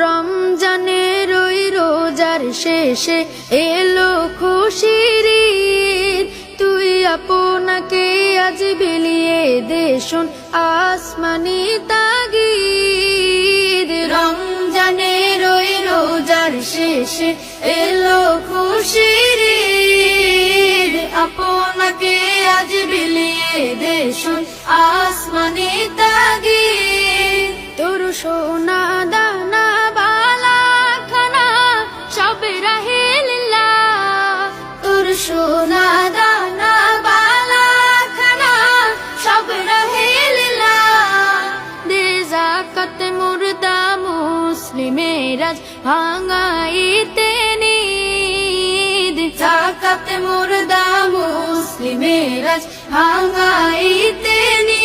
রমজানের ওই রোজার শেষে এলো খুশির ঈদ। তুই আপনাকে আজ বিলিয়ে দে শোন আসমানি তাগিদ। রমজানের ওই রোজার শেষে এলো খুশির ঈদ। আপনাকে আজ বিলিয়ে দে শোন আসমানি তাগিদ। তোর সোনা দানা বালা খানা সব রাহে লিল্লাহ। তোর সোনা দানা বালা খানা সব রাহে লিল্লাহ। দে যাকাত মুর্দা মুসলিমের আজ ভাঙাইতে নিদ। যাকাত মুর্দা মুসলিমের আজ ভাঙাইতে নিদ।